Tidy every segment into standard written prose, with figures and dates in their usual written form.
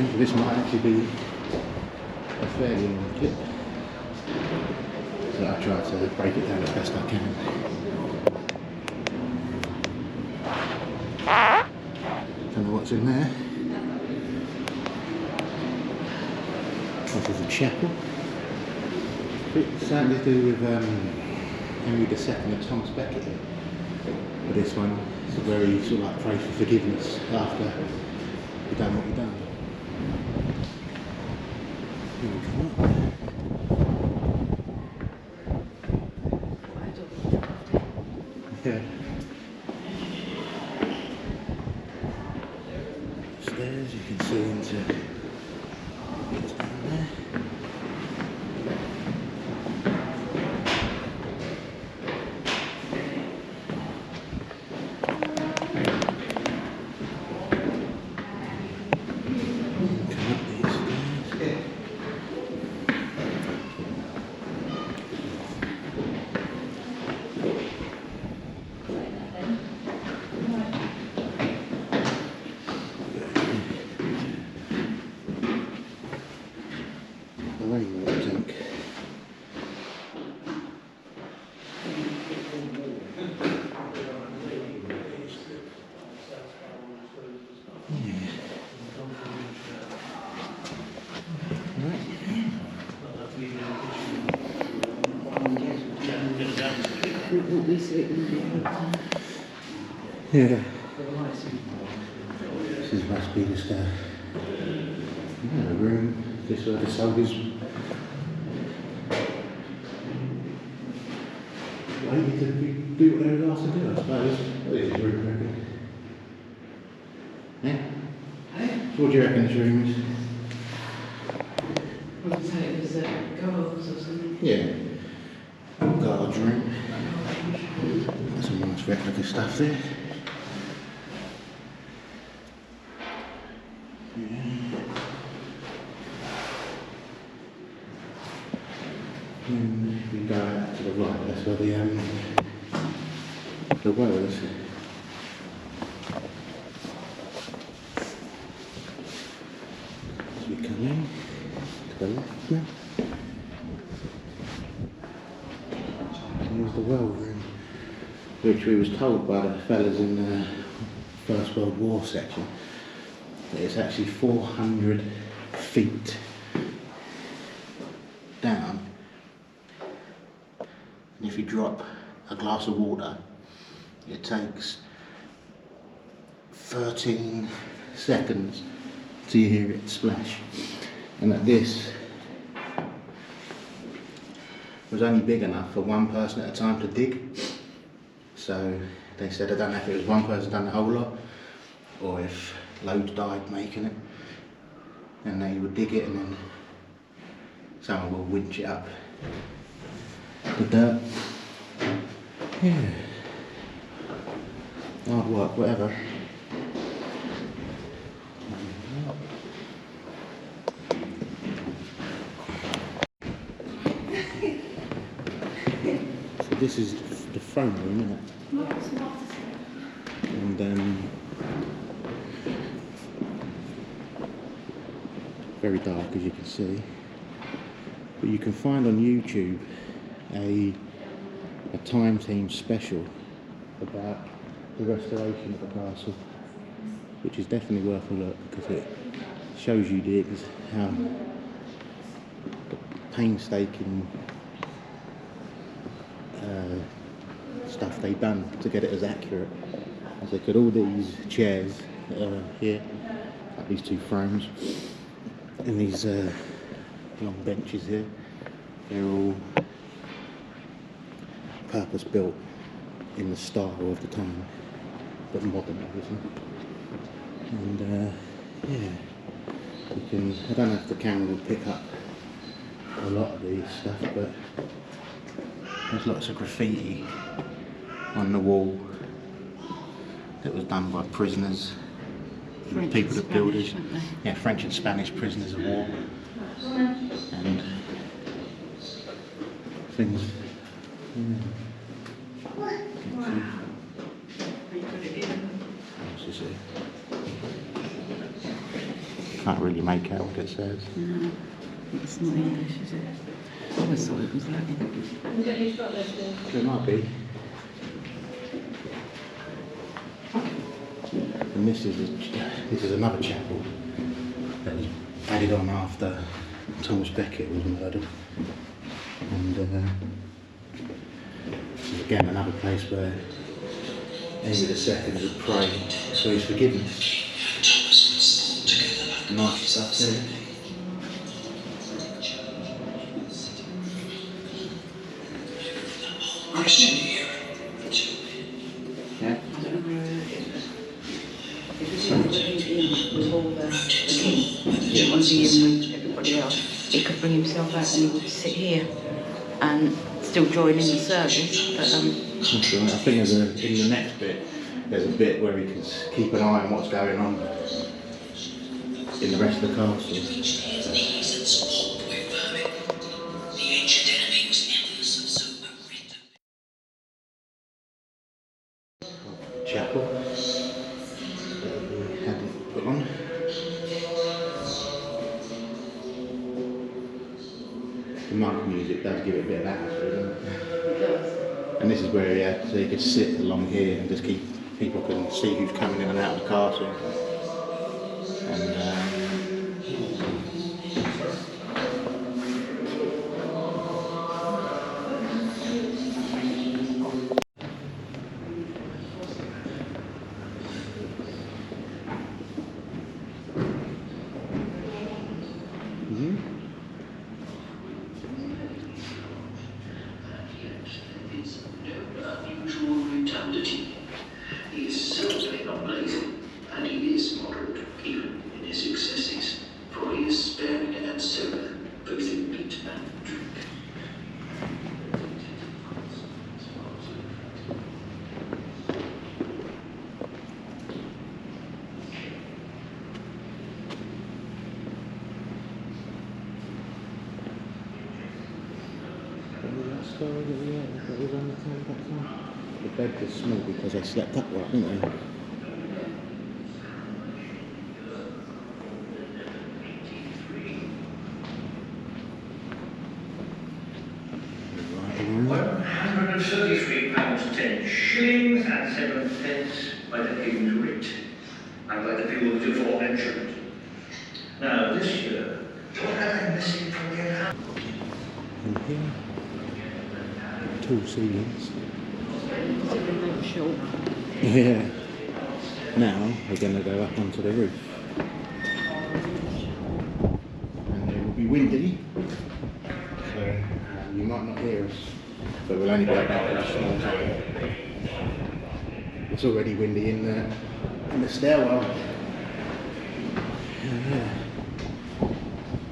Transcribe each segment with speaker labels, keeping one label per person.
Speaker 1: think this might actually be a fairly long clip. So I'll try to break it down as best I can. Don't know what's in there. This is a chapel. It's something to do with Henry II and Thomas Becket here. But this one is where he sort of like prays for forgiveness after you've done what you've done. Here we come up. Yeah. Stairs, you can see into it's down there. Come up these stairs. The rainwater tank. Yeah. This must be just a room. This is where the soldiers. I need to do what they were asked to do, I suppose. This is room, yeah? So what do you reckon this room is?
Speaker 2: I would say it was guards or something.
Speaker 1: Yeah. Guards room. There's some nice replica stuff there. We go out to the right, that's where the well is. As we come in, to the left now. Here's the well room, which we was told by the fellas in the First World War section that it's actually 400 feet down. And if you drop a glass of water, it takes 13 seconds to hear it splash. And that this was only big enough for one person at a time to dig. So they said, I don't know if it was one person done the whole lot, or if loads died making it. And they would dig it and then someone will winch it up the dirt. Yeah. Hard work, whatever. So this is the throne room, isn't it? And very dark, as you can see. But you can find on YouTube a Time Team special about the restoration of the castle, which is definitely worth a look because it shows you how painstaking stuff they've done to get it as accurate as they could. All these chairs here, like these two frames, and these long benches here, they're all purpose built in the style of the time, but modern obviously. And yeah, you can, I don't know if the camera will pick up a lot of these stuff, but there's lots of graffiti on the wall that was done by prisoners, people that built it. Yeah, French and Spanish prisoners of war. And things. Yeah. What's this here? Can't really make out what it says.
Speaker 2: No, it's not English, is it? I always thought it was Latin.
Speaker 1: It might be. And this is another chapel that was added on after Thomas Becket was murdered. And this is again another place where Henry II would pray for his forgiveness. Nice stuff there. Yeah.
Speaker 2: I don't know where it is. If he didn't in with all the king, he didn't want to be in with everybody else, he could bring himself out and he would sit here and still join in the service. But
Speaker 1: That's right. I think in the next bit, there's a bit where he can keep an eye on what's going on in the rest of the castle. Chapel that we had it put on. The monk music does give it a bit of atmosphere, doesn't it?
Speaker 2: it does.
Speaker 1: And this is where so you could sit along here and just people can see who's coming in and out of the castle. And
Speaker 3: He is certainly not blazing, and he is moderate, even in his excesses, for he is sparing and sober, both in meat and drink.
Speaker 1: the bed was small because they slept upright, didn't they?
Speaker 3: £133 10 and 7 pence by the King's writ, and by the Bureau aforementioned. Now this year, what have I missing from the account?
Speaker 1: And here, tall ceilings. Yeah. Now we're going to go up onto the roof. And it will be windy, so you might not hear us, but we'll only be up there for a small time. It's already windy in the stairwell. Yeah.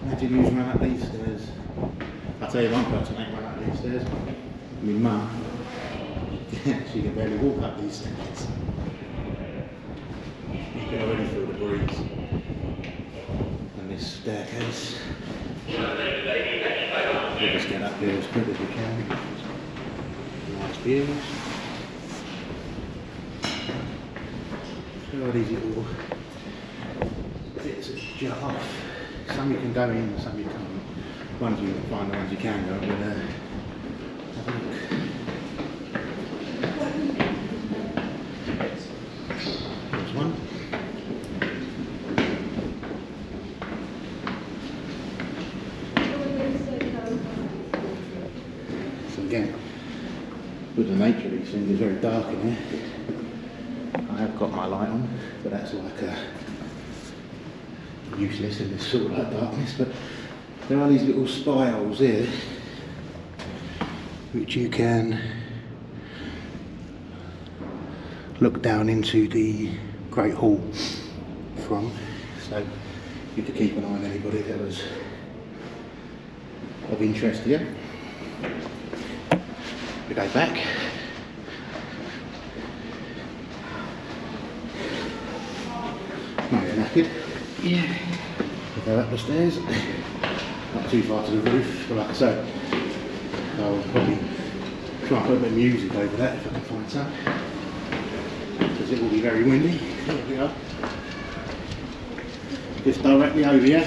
Speaker 1: Imagine you run up these stairs. I'll tell you one person ain't run up these stairs. My mum. She can barely walk up these stairs. You can already feel the breeze. And this staircase. We'll just get up here as quick as we can. Nice views. There are these little bits that jut off. Some you can go in, some you can't. Ones you can find, the ones you can go, but have a look. There's one. So again, with the nature of these things, it's very dark in here. I have got my light on, but that's like useless in this sort of like darkness. But there are these little spirals here, which you can look down into the Great Hall from. So you could keep an eye on anybody that was of interest here. We go back. Now you're knackered.
Speaker 2: Yeah.
Speaker 1: We go up the stairs. Not too far to the roof, but like I say, I'll probably try and put a bit of music over that if I can find some. Because it will be very windy. Here we are. Just directly over here.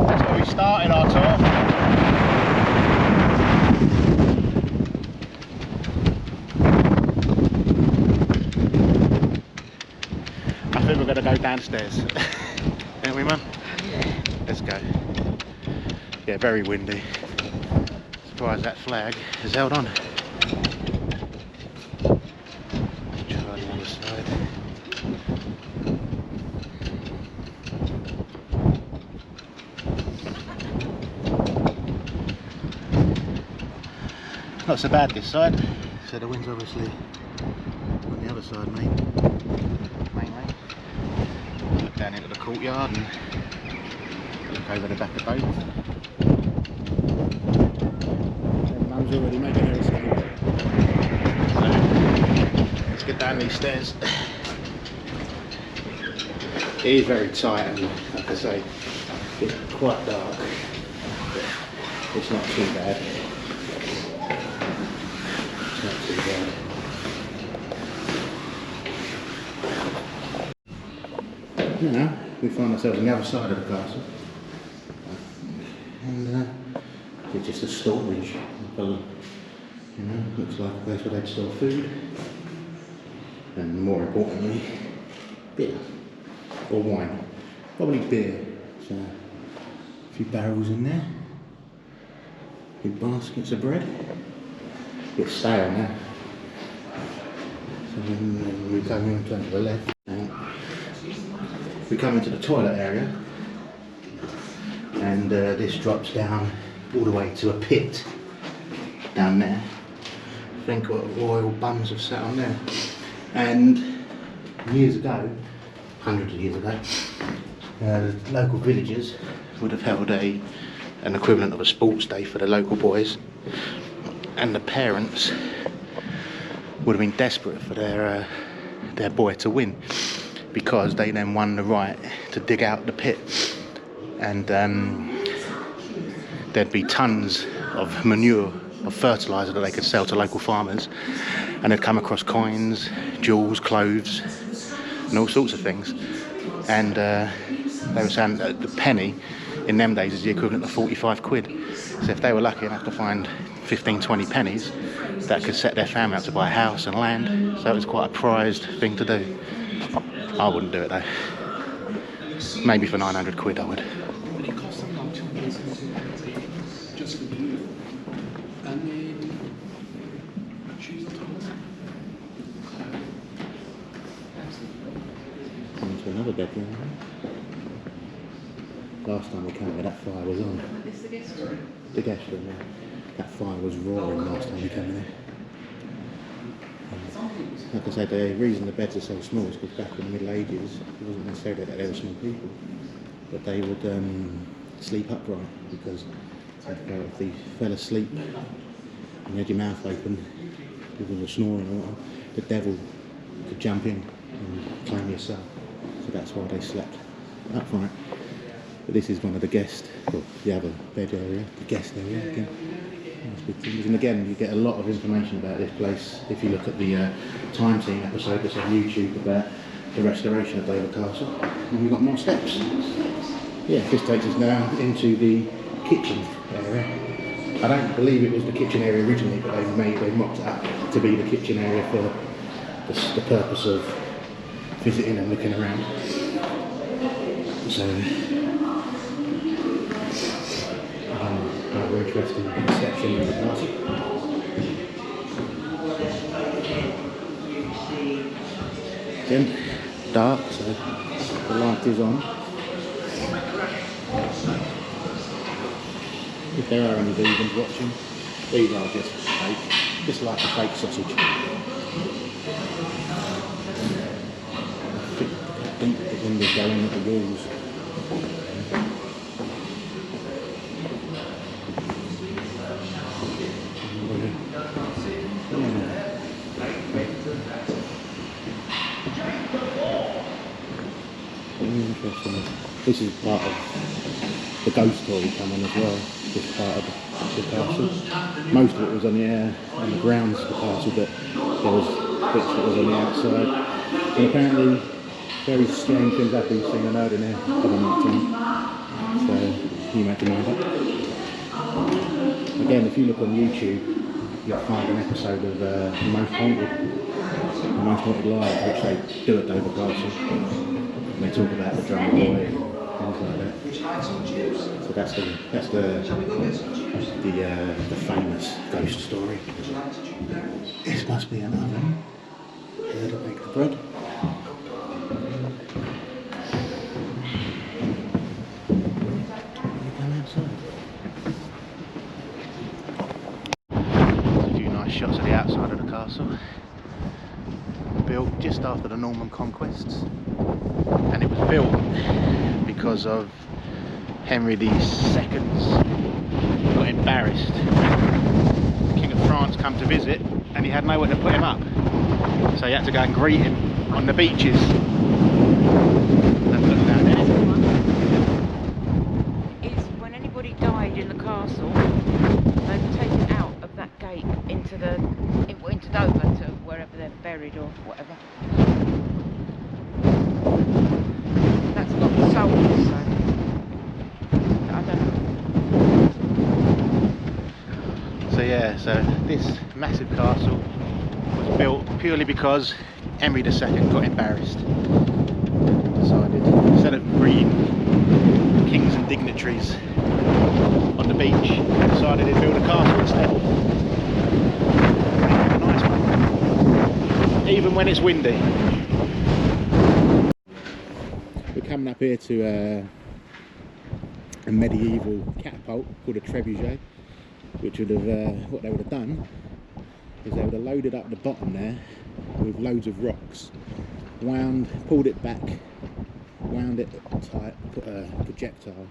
Speaker 1: That's where we started our tour. I think we're going to go downstairs. Ain't we, Mum? Let's go. Yeah, very windy. Surprised that flag is held on. Let's try on the other side. Not so bad this side, so the wind's obviously on the other side, mate. Mainly. Look down into the courtyard and look over the back of both. Mum's already making her escape. So, let's get down these stairs. It is very tight and, like I say, it's quite dark. It's not too bad. Not too bad. Now we find ourselves on the other side of the castle, and it's just a storage. Looks like a place where they'd store food, and more importantly, beer or wine. Probably beer. So a few barrels in there, big baskets of bread. Bit stale now. So then we come in, turn to the left, and we come into the toilet area, and this drops down all the way to a pit down there. I think what royal bums have sat on there. And years ago, hundreds of years ago, the local villagers would have held an equivalent of a sports day for the local boys. And the parents would have been desperate for their boy to win, because they then won the right to dig out the pit, and there'd be tons of manure, of fertiliser that they could sell to local farmers, and they'd come across coins, jewels, clothes and all sorts of things. And they were saying that the penny in them days is the equivalent of 45 quid. So if they were lucky enough to find 15-20 pennies, that could set their family up to buy a house and land. So it was quite a prized thing to do. I wouldn't do it though. Maybe for 900 quid I would.
Speaker 4: But it cost them like 2 years just for the youth. And then shoes on top.
Speaker 1: Into another bedroom. Last time we came here, that fire was on.
Speaker 2: This is the guest room.
Speaker 1: The guest room, yeah. That fire was roaring last time we came in here. Like I said, the reason the beds are so small is because back in the Middle Ages, it wasn't necessarily that they were small people, but they would sleep upright, because if they fell asleep and you had your mouth open, people were snoring or whatever, the devil could jump in and claim your soul. So that's why they slept upright. But this is one of the guest, well, the other bed area, the guest area again. And again, you get a lot of information about this place if you look at the Time Team episode that's on YouTube about the restoration of Dover Castle. And we've got more steps. Yeah, this takes us now into the kitchen area. I don't believe it was the kitchen area originally, but they mocked it up to be the kitchen area for the purpose of visiting and looking around. So, another interesting section of the castle. Again, dark, so the light is on. if there are any vegans watching, these are just fake, just like a fake sausage. I think the windows go in at the walls. Interesting. This is part of the ghost story coming as well. This part of the castle. Most of it was on the grounds of the castle, but there was bits that was on the outside. And apparently, very strange things have been seen and heard in here for the night time. So you make your mind up. Again, if you look on YouTube, you'll find an episode of The Most Haunted Live, which they do at Dover Castle. And they talk about the drummer boy, things like that. So that's the famous ghost story. This must be an oven. Here to make the bread. A few nice shots of the outside of the castle. Built just after the Norman conquests, and it was built because of Henry II's got embarrassed. The King of France come to visit and he had nowhere to put him up, so he had to go and greet him on the beaches. Have a look down there.
Speaker 2: Is when anybody died in the castle, they've taken out of that gate into Dover to wherever they're buried or whatever. That's not the soul, so I don't know.
Speaker 1: So yeah, so this massive castle was built purely because Henry II got embarrassed. Decided, instead of greeting kings and dignitaries on the beach, he decided he'd build a castle instead. Nice one. Even when it's windy. We're coming up here to a medieval catapult called a trebuchet, which would have, what they would have done is they would have loaded up the bottom there with loads of rocks, pulled it back, wound it tight, put a projectile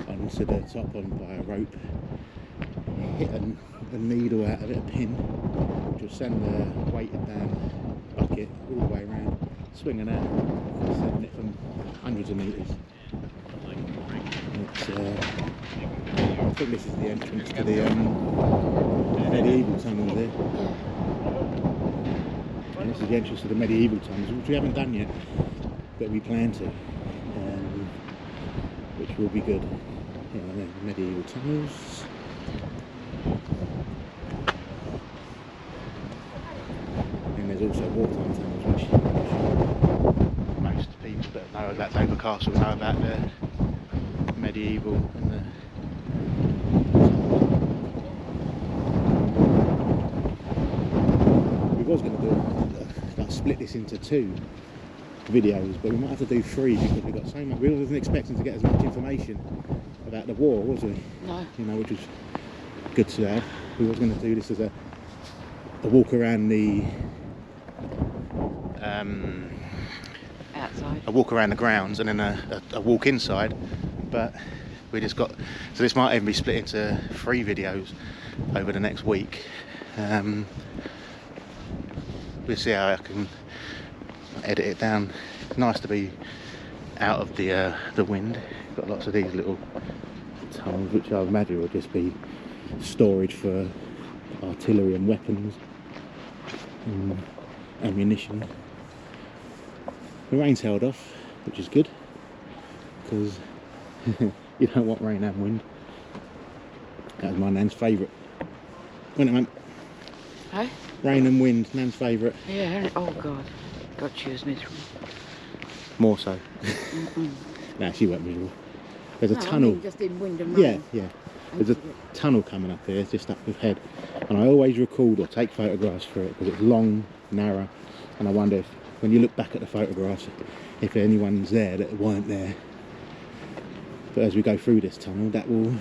Speaker 1: onto the top on by a rope, hit a needle out of it, a pin, which will send the weighted down bucket all the way around, swinging out, sending it from hundreds of metres. I think this is the entrance to the medieval tunnel there. And this is the entrance to the medieval tunnels, which we haven't done yet, but we plan to, which will be good. Yeah, the medieval tunnels. And there's also wartime tunnels, which most people that know about Dover Castle know about the medieval and the we was going to do split this into 2 videos, but we might have to do 3 because we got so much. We wasn't expecting to get as much information about the war, was we?
Speaker 2: No.
Speaker 1: You know, which was good to have. We was going to do this as a walk around the
Speaker 2: Outside.
Speaker 1: a walk around the grounds and then a walk inside, but we just got, so this might even be split into 3 videos over the next week. We'll see how I can edit it down. It's nice to be out of the wind. Got lots of these little tunnels, which I imagine will just be storage for artillery and weapons and ammunition. The rain's held off, which is good, because you don't want rain and wind. That was my nan's favourite. When it went
Speaker 2: Hey?
Speaker 1: rain and wind, nan's favourite.
Speaker 2: Yeah, oh God. God, she was miserable.
Speaker 1: More so. No, she weren't miserable. There's a tunnel.
Speaker 2: I mean just in wind and rain.
Speaker 1: Yeah. There's a tunnel coming up here, just up the head, and I always record or take photographs for it because it's long, narrow, and I wonder if, when you look back at the photographs, if anyone's there that weren't there. But as we go through this tunnel, that will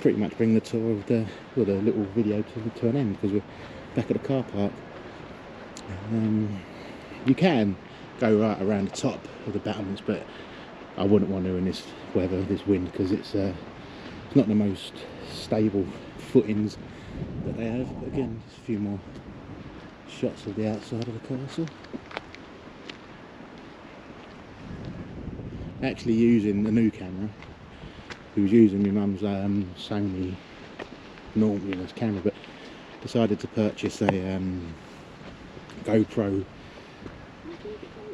Speaker 1: pretty much bring the tour of the little video to an end, because we're back at the car park. You can go right around the top of the battlements, but I wouldn't want to in this weather, this wind, because it's not the most stable footings that they have. But again, just a few more shots of the outside of the castle. Actually using the new camera. He was using my mum's Sony normalness camera, but decided to purchase a GoPro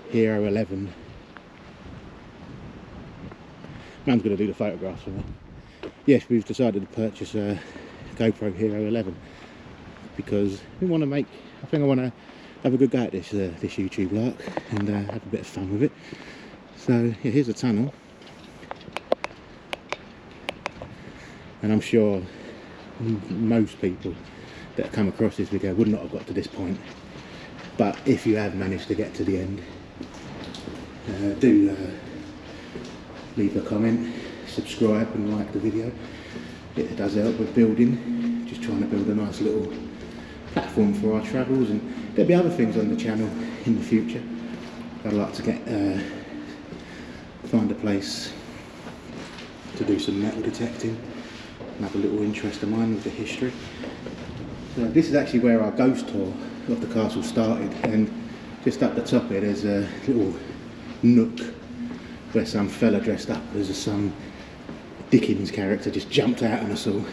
Speaker 1: Hero 11. Mum's going to do the photographs for me. Yes, we've decided to purchase a GoPro Hero 11 because we want to I think I want to have a good go at this YouTube lark and have a bit of fun with it. So yeah, here's a tunnel, and I'm sure most people that come across this video would not have got to this point, but if you have managed to get to the end, do leave a comment, subscribe and like the video. It does help with building, just trying to build a nice little platform for our travels, and there'll be other things on the channel in the future. I'd like to find a place to do some metal detecting, another little interest of mine with the history. So this is actually where our ghost tour of the castle started, and just up the top here there's a little nook where some fella dressed up as some Dickens character just jumped out on us all.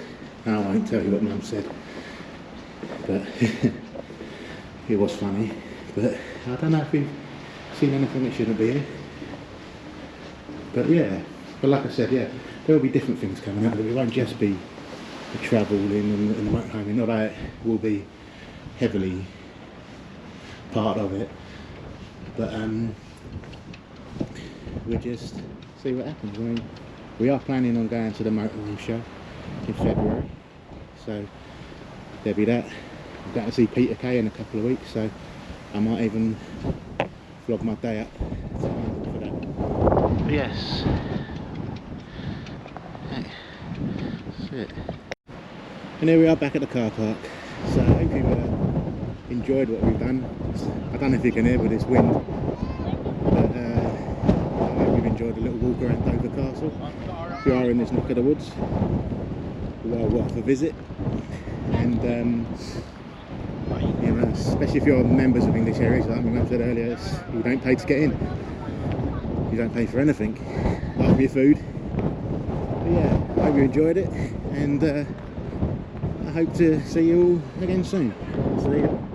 Speaker 1: I won't tell you what Mum said, but it was funny. But I don't know if we've seen anything that shouldn't be here. But yeah, but like I said, yeah, there will be different things coming out of it. It won't just be the travelling and the motorhoming, although it will be heavily part of it. But we'll just see what happens. I mean, we are planning on going to the motorhome show in February, so there'll be that. I'm going to see Peter Kay in a couple of weeks, so I might even vlog my day up for that. But yes, that's it. And here we are back at the car park. So I hope you've enjoyed what we've done. I don't know if you can hear with this wind, but I hope you've enjoyed a little walk around Dover Castle. If you are in this neck of the woods, well worth a visit. And you know, especially if you're members of English Heritage, like my mum said earlier, you don't pay to get in. You don't pay for anything, apart from your food. But yeah, I hope you enjoyed it, and I hope to see you all again soon. See you.